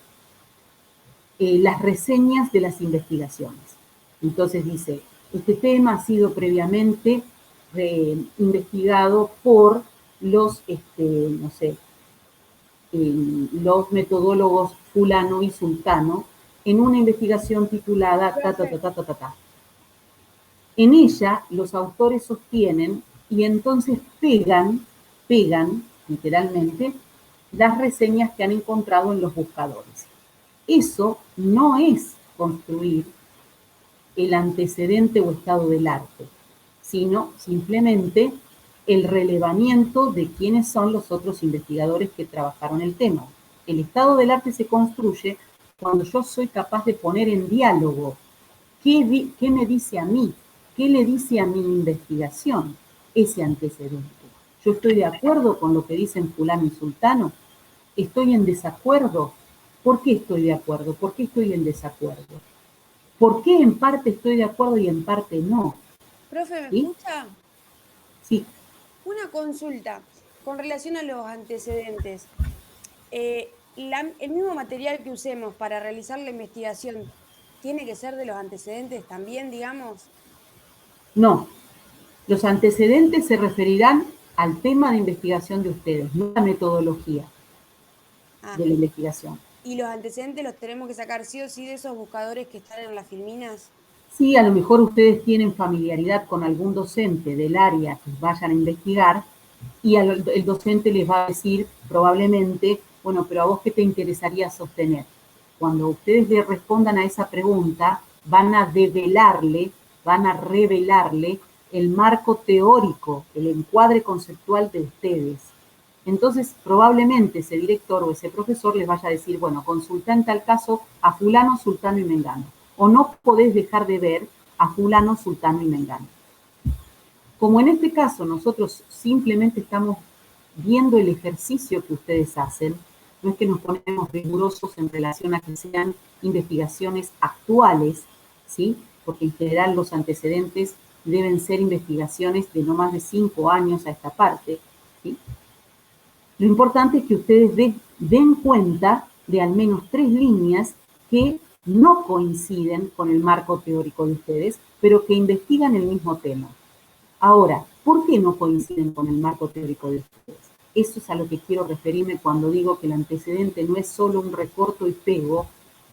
las reseñas de las investigaciones. Entonces dice, este tema ha sido previamente investigado por los, no sé, los metodólogos fulano y sultano en una investigación titulada ta, ta, ta, ta, ta, ta, ta. En ella los autores sostienen y entonces pegan literalmente las reseñas que han encontrado en los buscadores. Eso no es construir el antecedente o estado del arte, sino simplemente el relevamiento de quiénes son los otros investigadores que trabajaron el tema. El estado del arte se construye cuando yo soy capaz de poner en diálogo qué me dice a mí, qué le dice a mi investigación ese antecedente. Yo estoy de acuerdo con lo que dicen fulano y sultano, estoy en desacuerdo. ¿Por qué estoy de acuerdo? ¿Por qué estoy en desacuerdo? ¿Por qué en parte estoy de acuerdo y en parte no? Profe, ¿me ¿Sí? escucha? Sí. Una consulta con relación a los antecedentes. El mismo material que usemos para realizar la investigación tiene que ser de los antecedentes también, digamos. No. Los antecedentes se referirán al tema de investigación de ustedes, no a la metodología Ah, de la investigación. y los antecedentes los tenemos que sacar sí o sí de esos buscadores que están en las filminas. Sí, a lo mejor ustedes tienen familiaridad con algún docente del área que vayan a investigar y el docente les va a decir probablemente, bueno, pero a vos qué te interesaría sostener. Cuando ustedes le respondan a esa pregunta, van a develarle, van a revelarle el marco teórico, el encuadre conceptual de ustedes. Entonces, probablemente ese director o ese profesor les vaya a decir, bueno, consulta en tal caso a fulano, sultano y mengano. O no podés dejar de ver a fulano, sultano y mengano. Como en este caso nosotros simplemente estamos viendo el ejercicio que ustedes hacen, no es que nos ponemos rigurosos en relación a que sean investigaciones actuales, ¿sí? Porque en general los antecedentes deben ser investigaciones de no más de 5 años a esta parte, ¿sí? Lo importante es que ustedes den cuenta de al menos 3 líneas que no coinciden con el marco teórico de ustedes, pero que investigan el mismo tema. Ahora, ¿por qué no coinciden con el marco teórico de ustedes? Eso es a lo que quiero referirme cuando digo que el antecedente no es solo un recorto y pego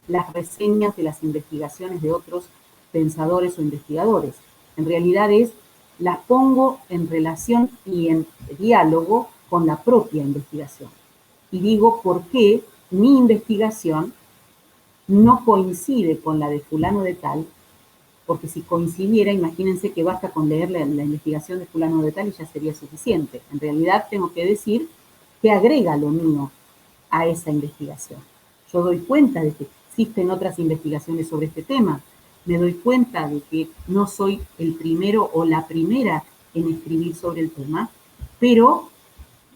las reseñas de las investigaciones de otros pensadores o investigadores. En realidad las pongo en relación y en diálogo con la propia investigación. Y digo por qué mi investigación no coincide con la de fulano de tal, porque si coincidiera, imagínense que basta con leer la investigación de fulano de tal y ya sería suficiente. En realidad tengo que decir que agrega lo mío a esa investigación. Yo doy cuenta de que existen otras investigaciones sobre este tema, me doy cuenta de que no soy el primero o la primera en escribir sobre el tema, pero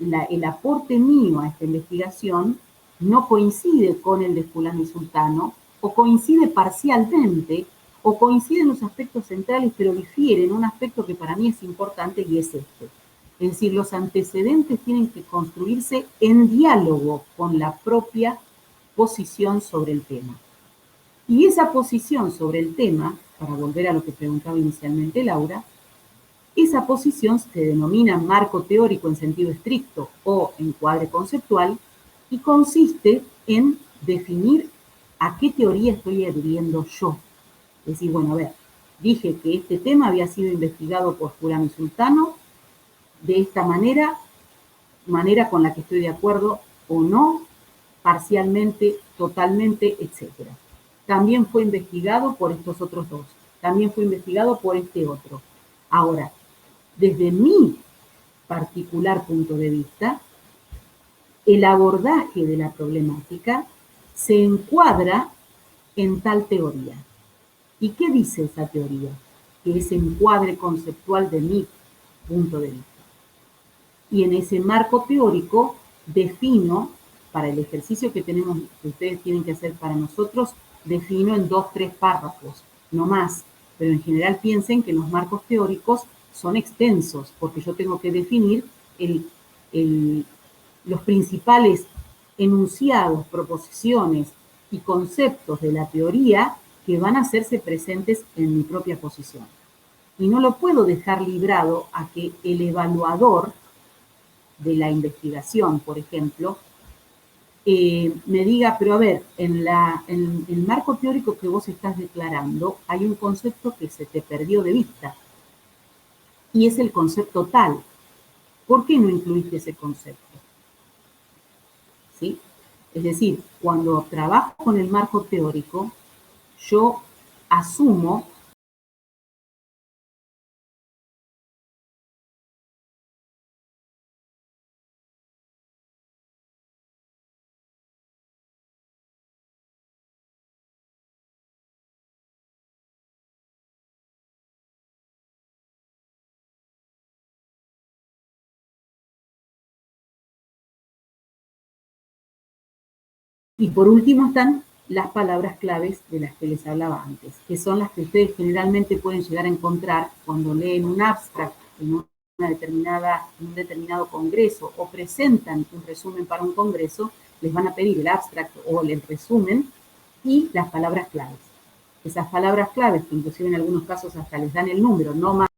el aporte mío a esta investigación no coincide con el de fulano y sultano, o coincide parcialmente, o coincide en los aspectos centrales, pero difiere en un aspecto que para mí es importante y es este. Es decir, los antecedentes tienen que construirse en diálogo con la propia posición sobre el tema. Y esa posición sobre el tema, para volver a lo que preguntaba inicialmente Laura, esa posición se denomina marco teórico en sentido estricto o encuadre conceptual y consiste en definir a qué teoría estoy adhiriendo yo. Es decir, bueno, a ver, dije que este tema había sido investigado por fulano y sultano de esta manera, manera con la que estoy de acuerdo o no, parcialmente, totalmente, etc. También fue investigado por estos otros dos. También fue investigado por este otro. Ahora, desde mi particular punto de vista, el abordaje de la problemática se encuadra en tal teoría. ¿Y qué dice esa teoría? Que ese encuadre conceptual de mi punto de vista. Y en ese marco teórico defino, para el ejercicio que tenemos, que ustedes tienen que hacer para nosotros, defino en 2, 3 párrafos, no más. Pero en general piensen que los marcos teóricos son extensos, porque yo tengo que definir el, los principales enunciados, proposiciones y conceptos de la teoría que van a hacerse presentes en mi propia posición. Y no lo puedo dejar librado a que el evaluador de la investigación, por ejemplo, me diga, pero a ver, en el marco teórico que vos estás declarando hay un concepto que se te perdió de vista y es el concepto tal. ¿Por qué no incluiste ese concepto? ¿Sí? Es decir, cuando trabajo con el marco teórico, yo asumo Y por último están las palabras claves de las que les hablaba antes, que son las que ustedes generalmente pueden llegar a encontrar cuando leen un abstract en un determinado congreso o presentan un resumen para un congreso, les van a pedir el abstract o el resumen y las palabras claves. Esas palabras claves, que inclusive en algunos casos hasta les dan el número, no más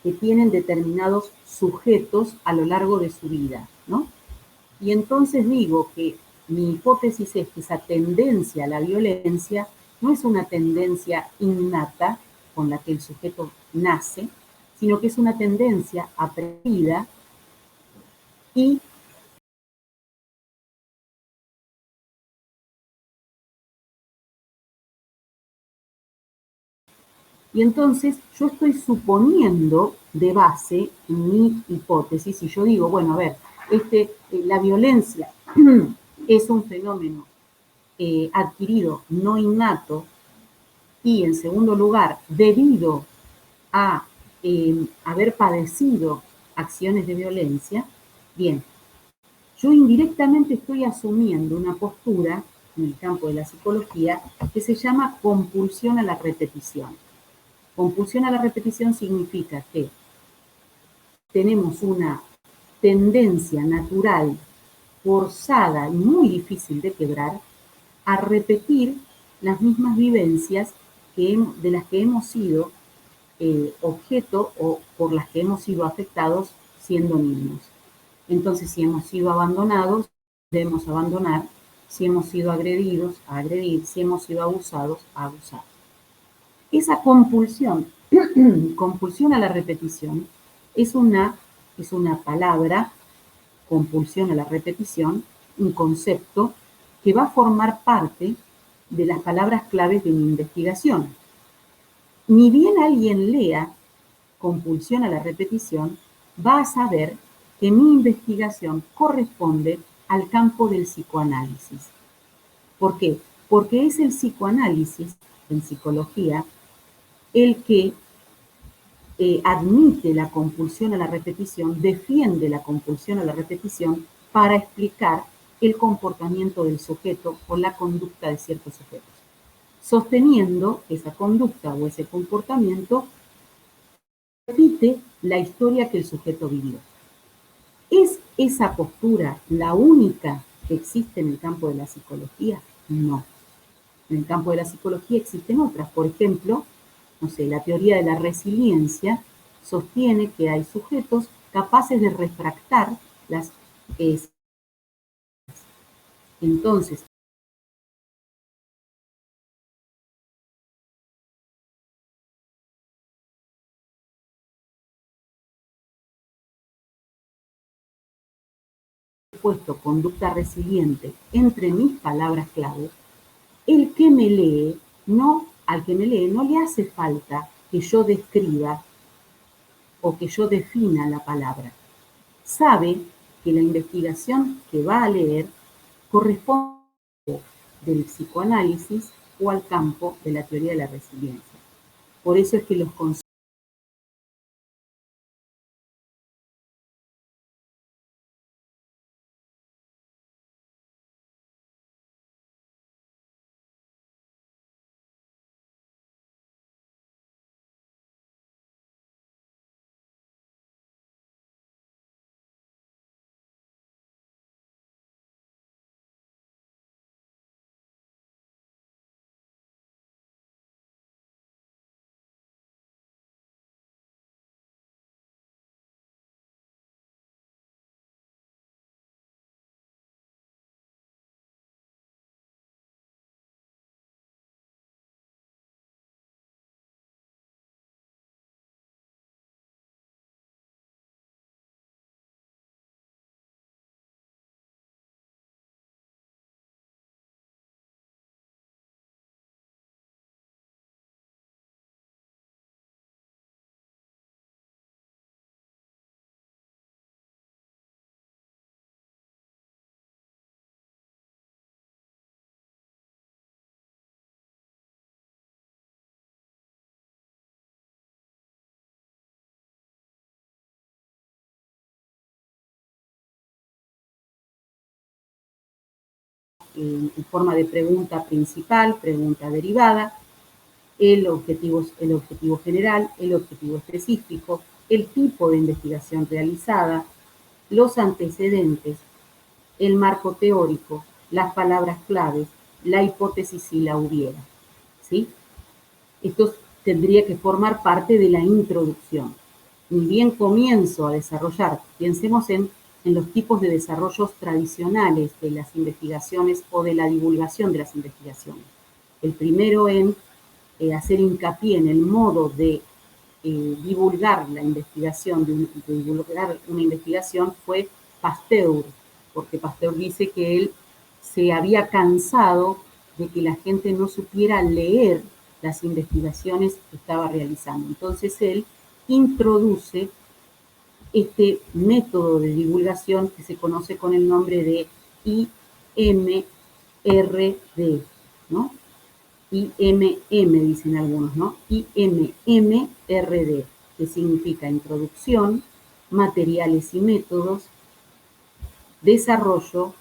que tienen determinados sujetos a lo largo de su vida, ¿no? Y entonces digo que mi hipótesis es que esa tendencia a la violencia no es una tendencia innata con la que el sujeto nace, sino que es una tendencia aprendida y entonces yo estoy suponiendo de base mi hipótesis y yo digo, bueno, a ver, la violencia es un fenómeno adquirido, no innato, y en segundo lugar, debido a haber padecido acciones de violencia, bien, yo indirectamente estoy asumiendo una postura en el campo de la psicología que se llama compulsión a la repetición. Compulsión a la repetición significa que tenemos una tendencia natural, forzada y muy difícil de quebrar, a repetir las mismas vivencias de las que hemos sido objeto o por las que hemos sido afectados siendo niños. Entonces, si hemos sido abandonados, debemos abandonar. Si hemos sido agredidos, a agredir. Si hemos sido abusados, a abusar. Esa compulsión, compulsión a la repetición, es una palabra, compulsión a la repetición, un concepto que va a formar parte de las palabras claves de mi investigación. Ni bien alguien lea compulsión a la repetición, va a saber que mi investigación corresponde al campo del psicoanálisis. ¿Por qué? Porque es el psicoanálisis, en psicología, el que admite la compulsión a la repetición, defiende la compulsión a la repetición para explicar el comportamiento del sujeto o la conducta de ciertos sujetos, sosteniendo esa conducta o ese comportamiento repite la historia que el sujeto vivió. ¿Es esa postura la única que existe en el campo de la psicología? No. En el campo de la psicología existen otras. Por ejemplo, no sé, la teoría de la resiliencia sostiene que hay sujetos capaces de refractar las... entonces, he puesto conducta resiliente entre mis palabras clave, el que me lee, al que me lee no le hace falta que yo describa o que yo defina la palabra. Sabe que la investigación que va a leer corresponde del psicoanálisis o al campo de la teoría de la resiliencia. Por eso es que los conceptos en forma de pregunta principal, pregunta derivada, el objetivo general, el objetivo específico, el tipo de investigación realizada, los antecedentes, el marco teórico, las palabras claves, la hipótesis si la hubiera, ¿sí? Esto tendría que formar parte de la introducción. Ni bien comienzo a desarrollar, pensemos en los tipos de desarrollos tradicionales de las investigaciones o de la divulgación de las investigaciones. El primero en hacer hincapié en el modo de divulgar la investigación, de divulgar una investigación fue Pasteur, porque Pasteur dice que él se había cansado de que la gente no supiera leer las investigaciones que estaba realizando. Entonces él introduce este método de divulgación que se conoce con el nombre de IMRD, ¿no? IMM dicen algunos, ¿no? IMMRD, que significa introducción, materiales y métodos, desarrollo,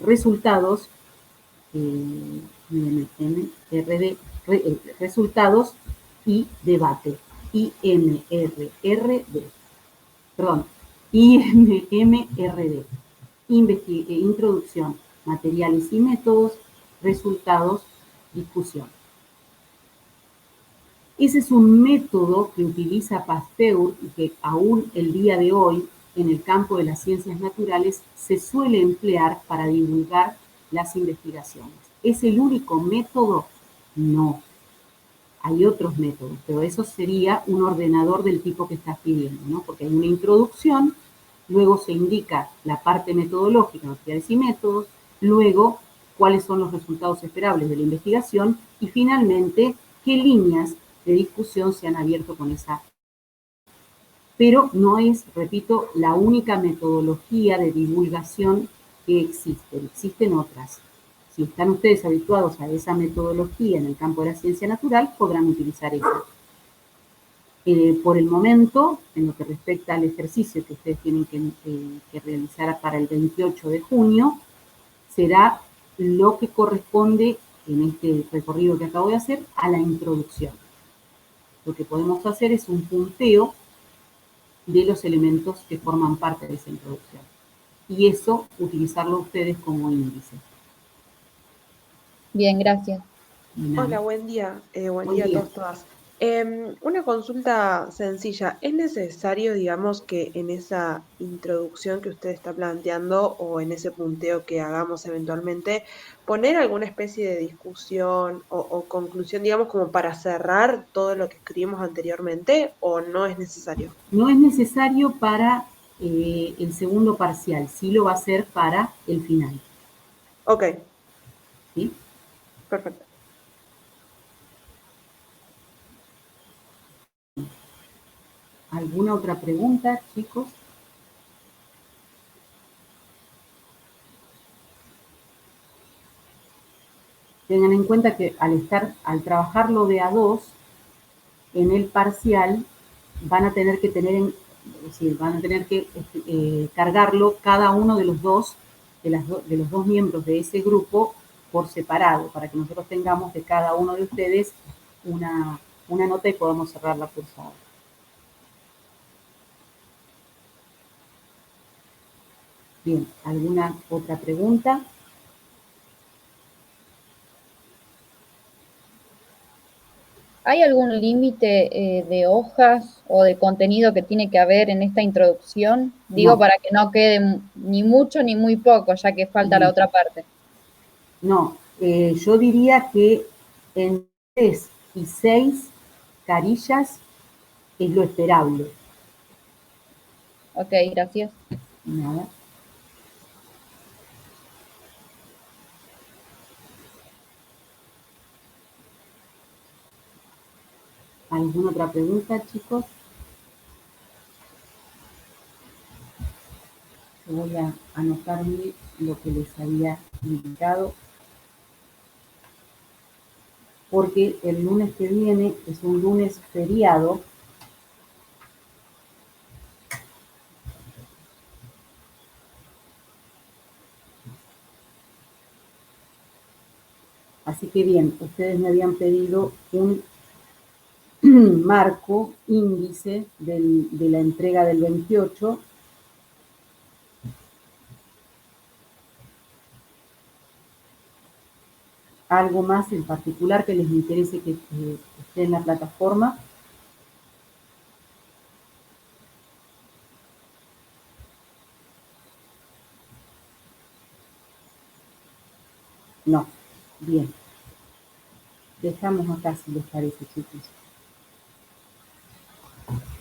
resultados, IMMRD, resultados y debate. IMRRD, perdón, IMMRD, introducción, materiales y métodos, resultados, discusión. Ese es un método que utiliza Pasteur y que aún el día de hoy en el campo de las ciencias naturales se suele emplear para divulgar las investigaciones. ¿Es el único método? No. Hay otros métodos, pero eso sería un ordenador del tipo que estás pidiendo, ¿no? Porque hay una introducción, luego se indica la parte metodológica, materiales y métodos, luego cuáles son los resultados esperables de la investigación y finalmente qué líneas de discusión se han abierto con esa. Pero no es, repito, la única metodología de divulgación que existe, existen otras. Si están ustedes habituados a esa metodología en el campo de la ciencia natural, podrán utilizar esa. Por el momento, en lo que respecta al ejercicio que ustedes tienen que realizar para el 28 de junio, será lo que corresponde en este recorrido que acabo de hacer a la introducción. Lo que podemos hacer es un punteo de los elementos que forman parte de esa introducción. Y eso, utilizarlo ustedes como índice. Bien, gracias. Hola, buen día. Buen Buen día a día. todos, todas. Una consulta sencilla. ¿Es necesario, digamos, que en esa introducción que usted está planteando o en ese punteo que hagamos eventualmente, poner alguna especie de discusión o conclusión, digamos, como para cerrar todo lo que escribimos anteriormente o no es necesario? No es necesario para el segundo parcial, sí lo va a ser para el final. Ok, ¿Sí? perfecto. ¿Alguna otra pregunta, chicos? Tengan en cuenta que al trabajarlo de a dos, en el parcial van a tener que cargarlo cada uno de los dos, de los dos miembros de ese grupo por separado, para que nosotros tengamos de cada uno de ustedes una nota y podamos cerrar la cursada. Bien, ¿alguna otra pregunta? ¿Hay algún límite de hojas o de contenido que tiene que haber en esta introducción? Digo, No. para que no quede ni mucho ni muy poco, ya que falta la otra parte. No, yo diría que en 3 y 6 carillas es lo esperable. Ok, gracias. Nada. ¿Alguna otra pregunta, chicos? Yo voy a anotarme lo que les había indicado, porque el lunes que viene es un lunes feriado. que bien, ustedes me habían pedido un marco índice de la entrega del 28. ¿Algo más en particular que les interese que esté en la plataforma? No. Bien. Dejamos acá, si les parece, chicos.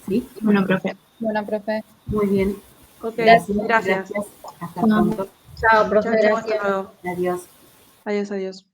¿Sí? Bueno, profe. Bueno, profe. Muy bien. Ok, Gracias. gracias. Hasta No. pronto. Chao, profe, Chao, chao, hasta gracias. luego. Adiós. Adiós, adiós.